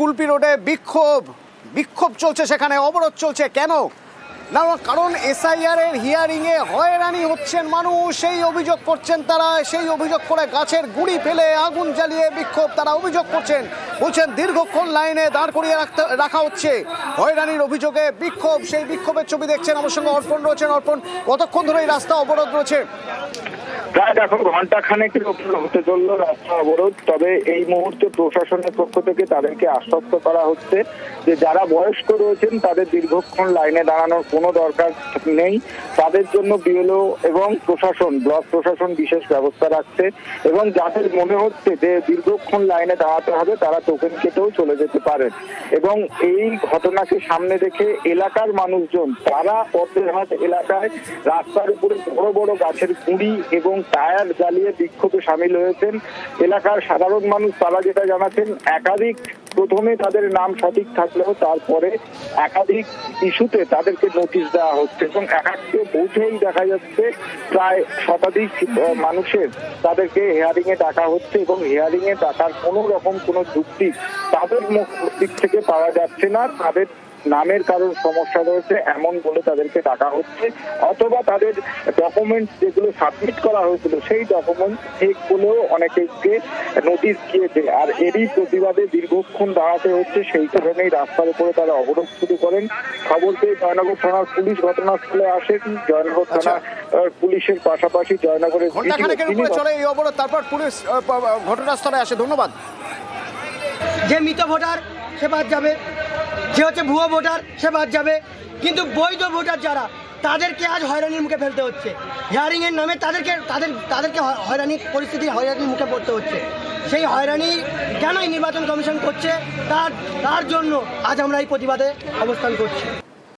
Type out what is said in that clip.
কুলপি রোডে বিক্ষোভ চলছে, সেখানে অবরোধ চলছে। কেন না, কারণ এসআইআর এর হিয়ারিংয়ে হয়রানি হচ্ছেন মানুষ, সেই অভিযোগ করছেন তারা। সেই অভিযোগ করে গাছের গুঁড়ি ফেলে আগুন জ্বালিয়ে বিক্ষোভ তারা অভিযোগ করছেন। বলছেন দীর্ঘক্ষণ লাইনে দাঁড় করিয়ে রাখা হচ্ছে, হয়রানির অভিযোগে বিক্ষোভ। সেই বিক্ষোভের ছবি দেখছেন, আমার সঙ্গে অর্পণ রয়েছেন। অর্পণ, কতক্ষণ ধরে এই রাস্তা অবরোধ রয়েছে? প্রায় দেখো ঘন্টা খানেকের উপর হতে চললো রাস্তা অবরোধ। তবে এই মুহূর্তে প্রশাসনের পক্ষ থেকে তাদেরকে আশ্বস্ত করা হচ্ছে যে যারা বয়স্ক রয়েছেন তাদের দীর্ঘক্ষণ লাইনে দাঁড়ানোর কোনো দরকার নেই। তাদের জন্য বিএলও এবং প্রশাসন, ব্লক প্রশাসন বিশেষ ব্যবস্থা রাখছে এবং যাদের মনে হচ্ছে যে দীর্ঘক্ষণ লাইনে দাঁড়াতে হবে তারা টোকেন কেটেও চলে যেতে পারেন। এবং এই ঘটনাকে সামনে রেখে এলাকার মানুষজন তারা পদ্মেরহাট এলাকায় রাস্তার উপরে বড় বড় গাছের গুঁড়ি এবং টায়ার জ্বালিয়ে বিক্ষোভে সামিল হয়েছেন। এলাকার সাধারণ মানুষ তারা যেটা জানাচ্ছেন, প্রথমে তাদের নাম সঠিক থাকলেও তারপরে একাধিক ইস্যুতে তাদেরকে নোটিশ দেওয়া হচ্ছে এবং একাধিক বুথেই দেখা যাচ্ছে প্রায় শতাধিক মানুষের তাদেরকে হিয়ারিং এ ডাকা হচ্ছে এবং হিয়ারিং এ ডাকার কোনো রকম কোনো যুক্তি তাদের দিক থেকে পাওয়া যাচ্ছে না। তাদের নামের কারণ সমস্যা রয়েছে এমন বলে তাদেরকে ডাকা হচ্ছে, অথবা তাদের ডকুমেন্ট যেগুলো সাবমিট করা হয়েছিল সেই ডকুমেন্ট ঠিক বলেও অনেকে নোটিশ দিয়েছে। আর এরই প্রতিবাদে দীর্ঘক্ষণ দাঁড়াতে হচ্ছে, সেই কারণেই রাস্তার উপরে তারা অবরোধ শুরু করেন। খবর পেয়ে জয়নগর থানার পুলিশ ঘটনাস্থলে আসেন। জয়নগর থানা পুলিশের পাশাপাশি জয়নগরের চলে এই অবরোধ, তারপর পুলিশ ঘটনাস্থলে আসে। ধন্যবাদ। যে মৃত ভোটার সে বাদ যাবে, যে হচ্ছে ভুয়ো ভোটার সে বাদ যাবে, কিন্তু বৈধ ভোটার যারা তাদেরকে আজ হয়রানির মুখে ফেলতে হচ্ছে। হিয়ারিংয়ের নামে তাদেরকে হয়রানির মুখে পড়তে হচ্ছে। সেই হয়রানি কেনই নির্বাচন কমিশন করছে তার জন্য আজ আমরা এই প্রতিবাদে অবস্থান করছি।